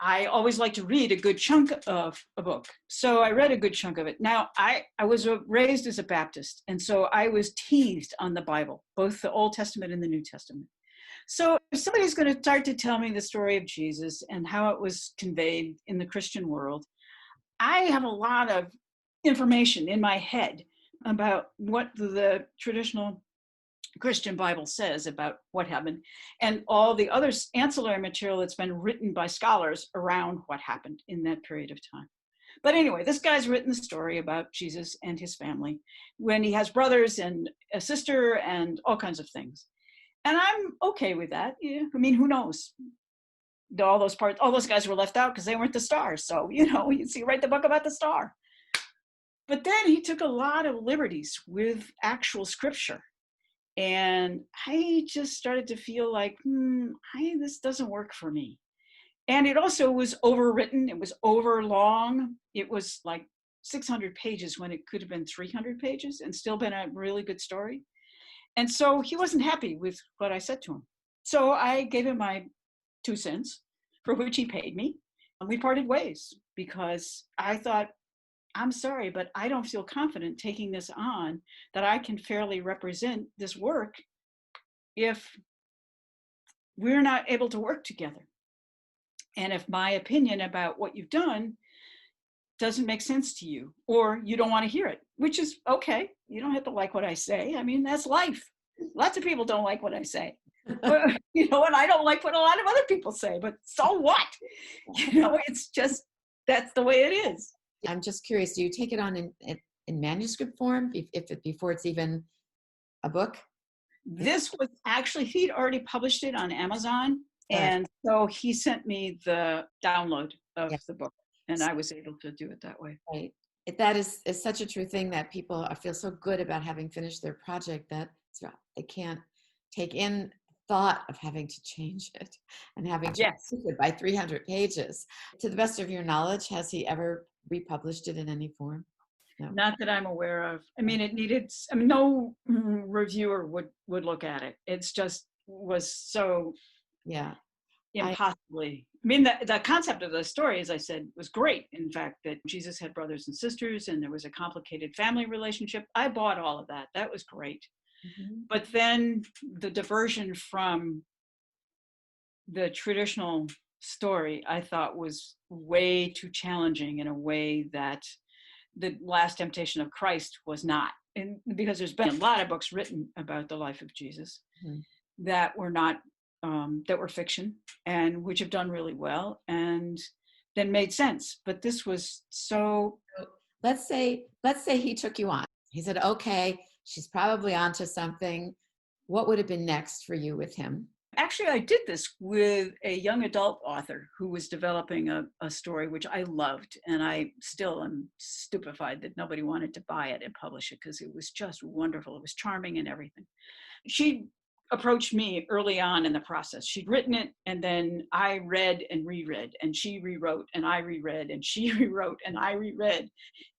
I always like to read a good chunk of a book. So I read a good chunk of it. Now, I was raised as a Baptist, and so I was teased on the Bible, both the Old Testament and the New Testament. So if somebody's going to start to tell me the story of Jesus and how it was conveyed in the Christian world, I have a lot of information in my head about what the traditional Christian Bible says about what happened, and all the other ancillary material that's been written by scholars around what happened in that period of time. But anyway, this guy's written the story about Jesus and his family when he has brothers and a sister and all kinds of things. And I'm okay with that. Yeah, I mean, who knows? All those guys were left out because they weren't the stars. So, you see, write the book about the star. But then he took a lot of liberties with actual scripture. And I just started to feel like, this doesn't work for me. And it also was overwritten. It was over long. It was like 600 pages when it could have been 300 pages and still been a really good story. And so he wasn't happy with what I said to him. So I gave him my 2 cents, for which he paid me. And we parted ways because I thought, I'm sorry, but I don't feel confident taking this on, that I can fairly represent this work if we're not able to work together. And if my opinion about what you've done doesn't make sense to you, or you don't want to hear it, which is okay. You don't have to like what I say. I mean, that's life. Lots of people don't like what I say. And I don't like what a lot of other people say, but so what? It's just, that's the way it is. I'm just curious, do you take it on in manuscript form before it's even a book? This was actually, he'd already published it on Amazon. And so he sent me the download of the book, and I was able to do it that way. Right. That is such a true thing, that people feel so good about having finished their project that they can't take in thought of having to change it and having to change it by 300 pages. To the best of your knowledge, has he ever republished it in any form? No. Not that I'm aware of. I mean, it needed, no reviewer would look at it. It's just was so impossibly. I mean, the concept of the story, as I said, was great. In fact, that Jesus had brothers and sisters and there was a complicated family relationship. I bought all of that. That was great. Mm-hmm. But then the diversion from the traditional story, I thought, was way too challenging in a way that the Last Temptation of Christ was not. And because there's been a lot of books written about the life of Jesus that were not, that were fiction, and which have done really well and then made sense. But this was so. Let's say he took you on. He said, okay, she's probably onto something. What would have been next for you with him? Actually, I did this with a young adult author who was developing a story which I loved, and I still am stupefied that nobody wanted to buy it and publish it because it was just wonderful. It was charming and everything. She approached me early on in the process. She'd written it, and then I read and reread, and she rewrote, and I reread, and she rewrote, and I reread.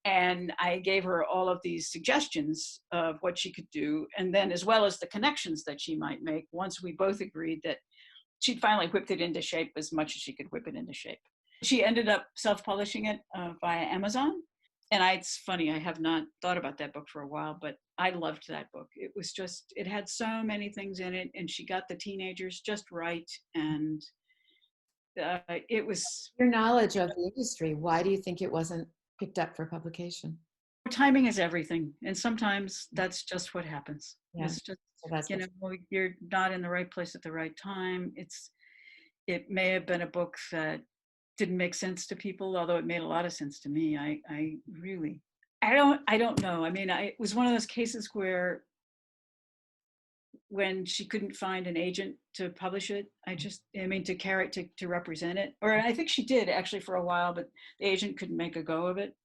And I gave her all of these suggestions of what she could do, and then as well as the connections that she might make once we both agreed that she'd finally whipped it into shape as much as she could whip it into shape. She ended up self-publishing it via Amazon. And it's funny, I have not thought about that book for a while, but I loved that book. It was just, it had so many things in it, and she got the teenagers just right. And it was... Your knowledge of the industry, why do you think it wasn't picked up for publication? Timing is everything. And sometimes that's just what happens. Yeah. It's just, you're not in the right place at the right time. It may have been a book that didn't make sense to people, although it made a lot of sense to me. I don't know. I mean, it was one of those cases where when she couldn't find an agent to publish it, to carry it, to represent it, or I think she did actually for a while, but the agent couldn't make a go of it.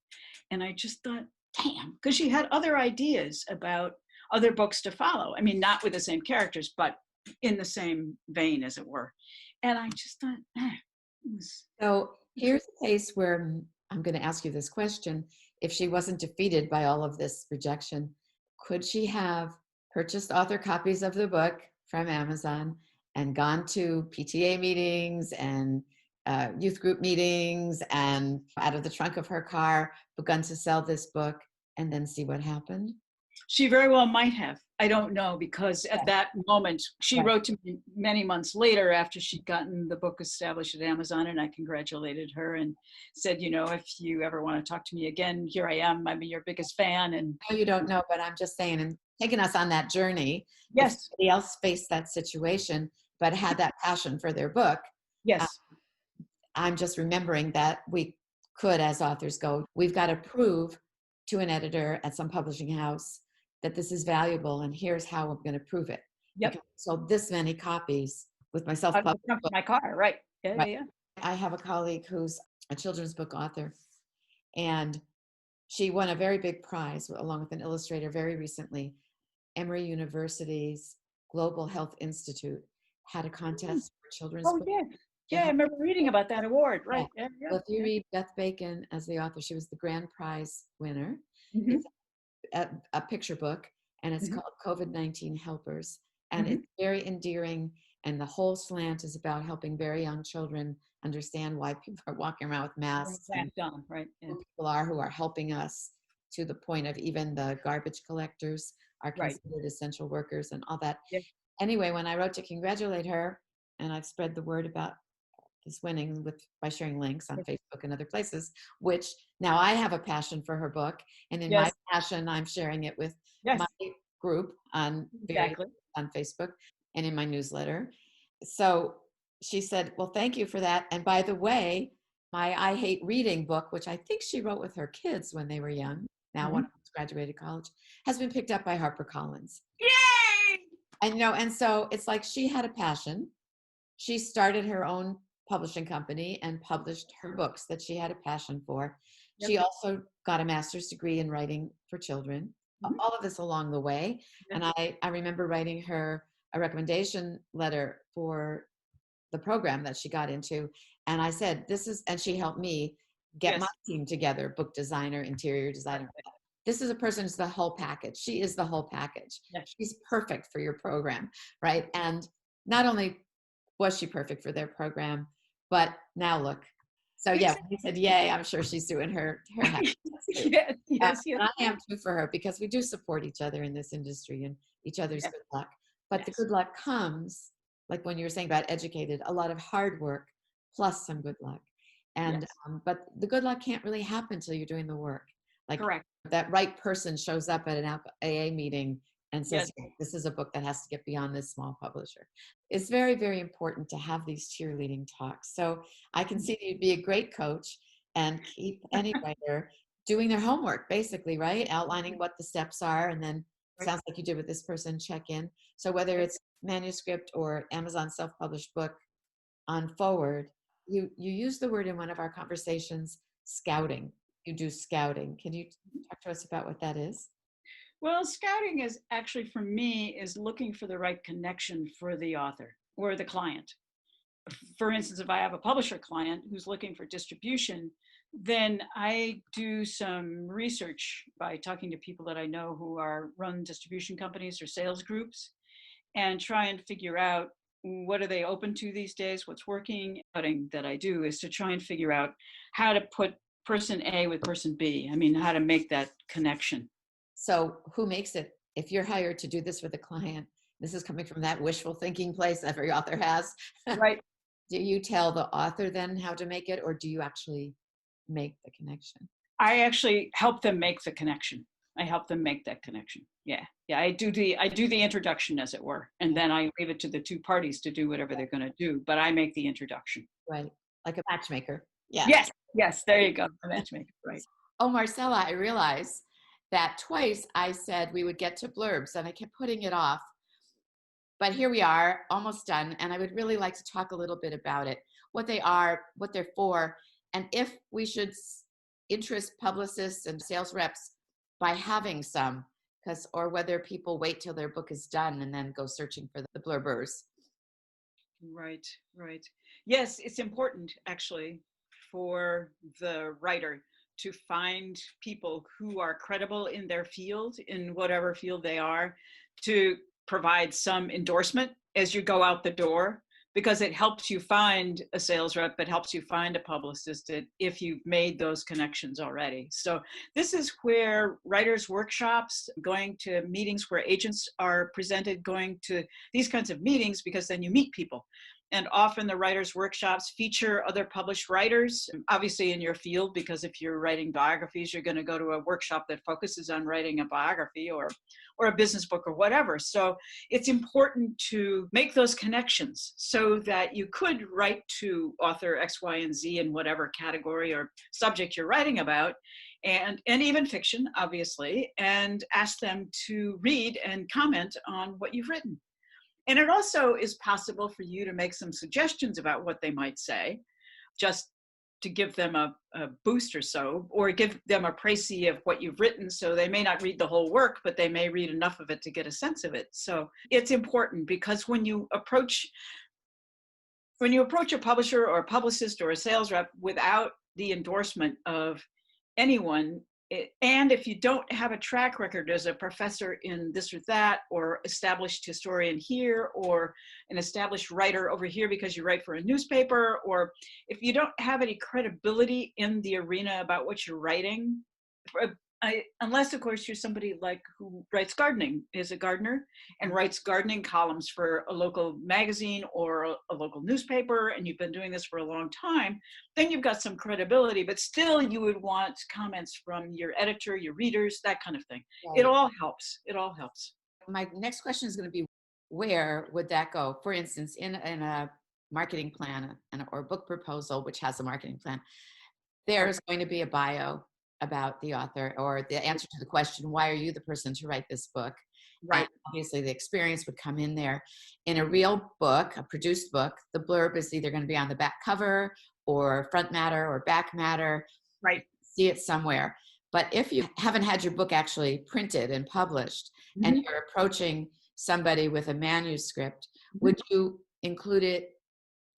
And I just thought, damn, because she had other ideas about other books to follow. I mean, not with the same characters, but in the same vein, as it were. And I just thought, So here's a case where I'm going to ask you this question. If she wasn't defeated by all of this rejection, could she have purchased author copies of the book from Amazon and gone to PTA meetings and youth group meetings and out of the trunk of her car begun to sell this book and then see what happened? She very well might have. I don't know, because at that moment, she wrote to me many months later after she'd gotten the book established at Amazon, and I congratulated her and said, if you ever want to talk to me again, here I am. I'm your biggest fan. And you don't know, but I'm just saying, taken us on that journey. If Yes. somebody else faced that situation, but had that passion for their book, uh, Yes. I'm just remembering that we could, as authors, go, we've got to prove to an editor at some publishing house that this is valuable, and here's how I'm going to prove it. Yep. Because I sold this many copies with my Out of the self-published trunk of book. my car, right? Yeah, yeah, Right. yeah. I have a colleague who's a children's book author, and she won a very big prize along with an illustrator very recently. Emory University's Global Health Institute had a contest for children's Oh, books. yeah. They Yeah, I had, remember reading about that award. yeah. Right. Yeah, yeah, Well, if you yeah. read Beth Bacon as the author, she was the grand prize winner. Mhm, It's a picture book, and it's mhm, called COVID-19 Helpers. And mhm. it's very endearing, and the whole slant is about helping very young children understand why people are walking around with masks and Back on, right? Yeah. who people are who are helping us, to the point of even the garbage collectors are Right. considered essential workers and all that. Yeah. Anyway, when I wrote to congratulate her, and I've spread the word about this winning by sharing links on Yeah. Facebook and other places, which now I have a passion for her book, and in my Yes. passion, I'm sharing it with Yes. my group on Exactly. Facebook and in my newsletter. So she said, "Well, thank you for that. And by the way, my I Hate Reading book, which I think she wrote with her kids when they were young, now one Mhm. of them's graduated college, has been picked up by HarperCollins." Yay! I know, and so it's like she had a passion. She started her own publishing company and published her books that she had a passion for. Yep. She also got a master's degree in writing for children. Mhm. All of this along the way. Yeah. And I remember writing her a recommendation letter for the program that she got into. And I said, and she helped me get my Yes. team together, book designer, interior designer. This is a person who's the whole package. She is the whole package. Yes. She's perfect for your program, right? And not only was she perfect for their program, but now look. So yeah, when you said yay, I'm sure she's doing her happiness too. Yes. Yes. Yes. And I am too for her, because we do support each other in this industry and each other's Yes. good luck. But the Yes. good luck comes, like when you were saying about educated, a lot of hard work plus some good luck. And Yes. but the good luck can't really happen until you're doing the work. Like Correct. that right person shows up at an AA meeting and Yes. says, "This is a book that has to get beyond this small publisher." It's very, very important to have these cheerleading talks. So I can see that you'd be a great coach and keep any writer doing their homework, basically, right? Outlining what the steps are, and then Right. sounds like you did with this person, check in. So whether it's manuscript or Amazon self-published book on forward, you use the word in one of our conversations, scouting. You do scouting. Can you talk to us about what that is? Well, scouting is actually, for me, is looking for the right connection for the author or the client. For instance, if I have a publisher client who's looking for distribution, then I do some research by talking to people that I know who run distribution companies or sales groups, and try and figure out what are they open to these days, what's working. Cutting that I do is to try and figure out how to put person A with person B. I mean, how to make that connection. So who makes it? If you're hired to do this with a client, this is coming from that wishful thinking place every author has. Right. Do you tell the author then how to make it, or do you actually make the connection? I actually help them make the connection. I help them make that connection. Yeah. Yeah. I do the introduction, as it were. And then I leave it to the two parties to do whatever they're going to do. But I make the introduction. Right. Like a matchmaker. Yeah. Yes. Yes. There you go. The matchmaker. Right. Oh, Marcella, I realize that twice I said we would get to blurbs and I kept putting it off. But here we are, almost done. And I would really like to talk a little bit about it, what they are, what they're for, and if we should interest publicists and sales reps by having some, or whether people wait till their book is done and then go searching for the blurbers. Right. Right. Yes. It's important, actually, for the writer to find people who are credible in their field, in whatever field they are, to provide some endorsement as you go out the door, because it helps you find a sales rep, it helps you find a publicist if you've made those connections already. So this is where writers' workshops, going to meetings where agents are presented, going to these kinds of meetings, because then you meet people. And often the writers' workshops feature other published writers, obviously in your field, because if you're writing biographies, you're going to go to a workshop that focuses on writing a biography or a business book or whatever. So it's important to make those connections so that you could write to author X, Y, and Z in whatever category or subject you're writing about, and even fiction, obviously, and ask them to read and comment on what you've written. And it also is possible for you to make some suggestions about what they might say, just to give them a boost or so, or give them a précis of what you've written. So they may not read the whole work, but they may read enough of it to get a sense of it. So it's important, because when you approach a publisher or a publicist or a sales rep without the endorsement of anyone, and if you don't have a track record as a professor in this or that, or established historian here, or an established writer over here because you write for a newspaper, or if you don't have any credibility in the arena about what you're writing, unless of course you're somebody like who writes gardening, is a gardener, and writes gardening columns for a local magazine or a local newspaper, and you've been doing this for a long time, then you've got some credibility. But still, you would want comments from your editor, your readers, that kind of thing. Right. It all helps. It all helps. My next question is going to be, where would that go? For instance, in a marketing plan or book proposal, which has a marketing plan, there's going to be a bio about the author, or the answer to the question, why are you the person to write this book? Right. And obviously the experience would come in there. In a real book, a produced book, the blurb is either going to be on the back cover or front matter or back matter. Right. See it somewhere. But if you haven't had your book actually printed and published, and you're approaching somebody with a manuscript, would you include it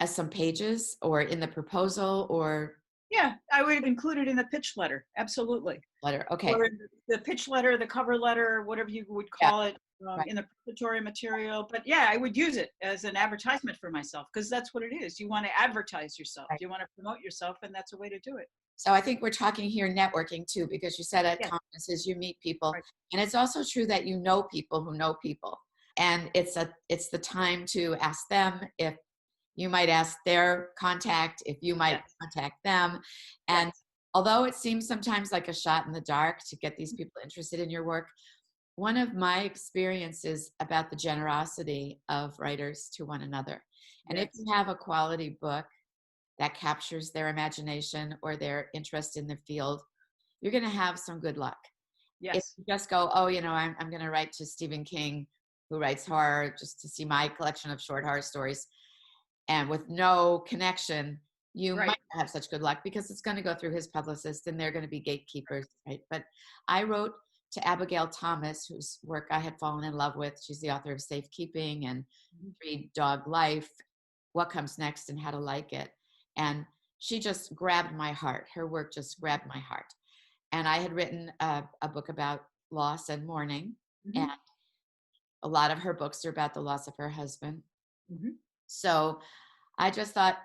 as some pages or in the proposal, or? Yeah, I would include it in the pitch letter. Absolutely. Letter. Okay. Or the pitch letter, the cover letter, whatever you would call it, Right. in the preparatory material. But yeah, I would use it as an advertisement for myself, because that's what it is. You want to advertise yourself. Right. You want to promote yourself, and that's a way to do it. So I think we're talking here networking too, because you said at Yes. conferences you meet people, Right. and it's also true that you know people who know people, and it's the time to ask them if you might ask their contact, if you might Yes. contact them. And Yes. although it seems sometimes like a shot in the dark to get these people interested in your work, one of my experiences about the generosity of writers to one another. And if Yes. you have a quality book that captures their imagination or their interest in the field, you're going to have some good luck. If Yes. you just go, oh, I'm going to write to Stephen King, who writes horror, just to see my collection of short horror stories, and with no connection, you Right. might not have such good luck, because it's going to go through his publicist and they're going to be gatekeepers, right? But I wrote to Abigail Thomas, whose work I had fallen in love with. She's the author of Safekeeping and 3-Dog Life, What Comes Next, and How to Like It. And she just grabbed my heart. Her work just grabbed my heart. And I had written a book about loss and mourning. And a lot of her books are about the loss of her husband. So I just thought,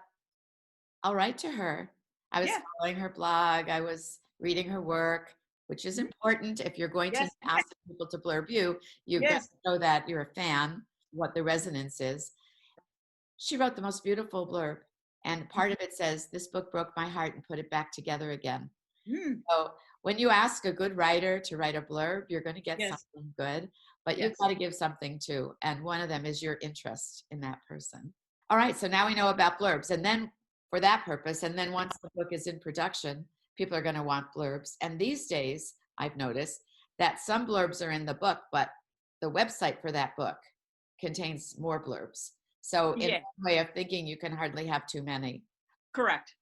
I'll write to her. I was following her blog. I was reading her work, which is important. If you're going to ask people to blurb you, you've got to know that you're a fan, what the resonance is. She wrote the most beautiful blurb. And part of it says, this book broke my heart and put it back together again. So when you ask a good writer to write a blurb, you're going to get something good, but you've got to give something too. And one of them is your interest in that person. All right. So now we know about blurbs. And then for that purpose, and then once the book is in production, people are going to want blurbs. And these days, I've noticed that some blurbs are in the book, but the website for that book contains more blurbs. So in one way of thinking, you can hardly have too many. Correct.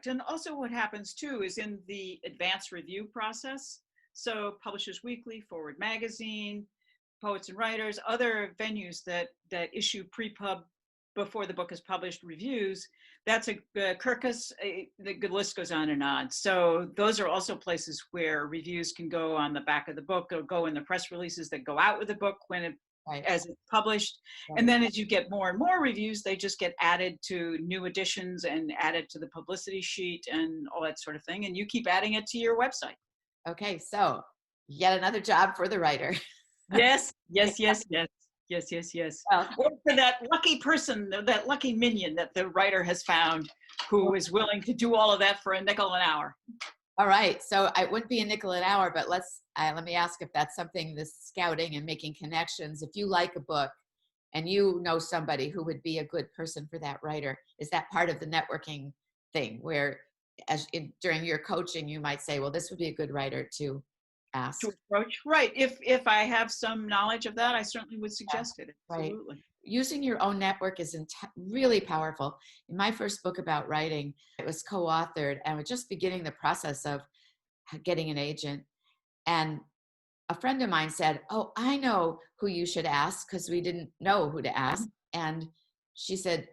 And also what happens too is in the advance review process. So Publishers Weekly, Forward Magazine, Poets and Writers, other venues that issue pre-pub before the book is published reviews, that's a Kirkus, the good list goes on and on. So those are also places where reviews can go on the back of the book, or go in the press releases that go out with the book when it as it's published. And then as you get more and more reviews, they just get added to new editions and added to the publicity sheet and all that sort of thing. And you keep adding it to your website. Okay, so yet another job for the writer. Yes. Yes, yes, yes. Well, Or for that lucky person, that lucky minion that the writer has found who is willing to do all of that for a nickel an hour. all right. So I wouldn't be a nickel an hour, but let me ask if that's something, this scouting and making connections. If you like a book and you know somebody who would be a good person for that writer, is that part of the networking thing where during your coaching, you might say, well, this would be a good writer to ask. To approach. Right. If I have some knowledge of that, I certainly would Yeah, suggest it. right. Absolutely. Using your own network is really powerful. In my first book about writing, it was co-authored and we're just beginning the process of getting an agent. And a friend of mine said, oh, I know who you should ask, because we didn't know who to ask. And she said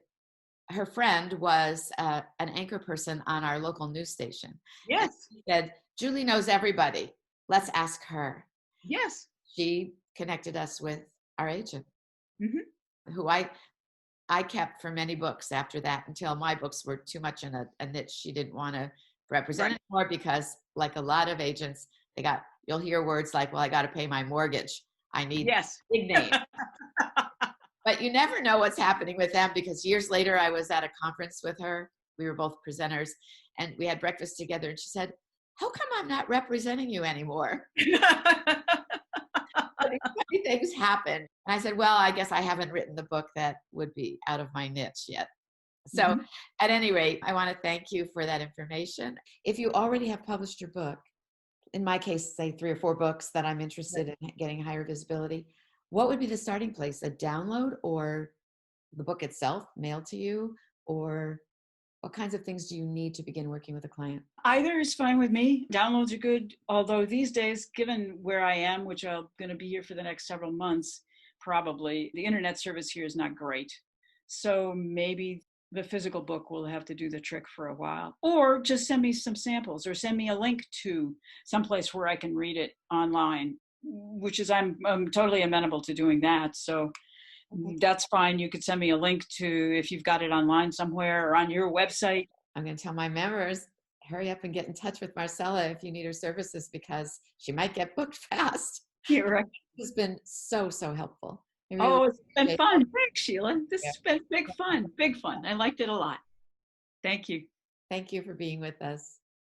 her friend was an anchor person on our local news station. And Yes. she said, Julie knows everybody. Let's ask her. Yes. She connected us with our agent, Hmm. who I kept for many books after that, until my books were too much in a niche she didn't want to represent Right. anymore, because like a lot of agents, you'll hear words like, well, I got to pay my mortgage. I need Yes. big name. But you never know what's happening with them, because years later I was at a conference with her. We were both presenters and we had breakfast together, and she said, how come I'm not representing you anymore? These funny things happen. And I said, well, I guess I haven't written the book that would be out of my niche yet. So Mhm. at any rate, I want to thank you for that information. If you already have published your book, in my case, say 3 or 4 books that I'm interested in getting higher visibility, what would be the starting place? A download, or the book itself mailed to you? Or what kinds of things do you need to begin working with a client? Either is fine with me. Downloads are good. Although these days, given where I am, which I'm going to be here for the next several months, probably the internet service here is not great. So maybe the physical book will have to do the trick for a while. Or just send me some samples, or send me a link to someplace where I can read it online, which is I'm totally amenable to doing that. So Okay. that's fine. You could send me a link to, if you've got it online somewhere or on your website. I'm going to tell my members, hurry up and get in touch with Marcella if you need her services, because she might get booked fast. You're right. This has been so, so helpful. I really Oh, it's been appreciate fun. Thanks, Sheila. This it. has been big fun. Big fun. I liked it a lot. Thank you. Thank you for being with us.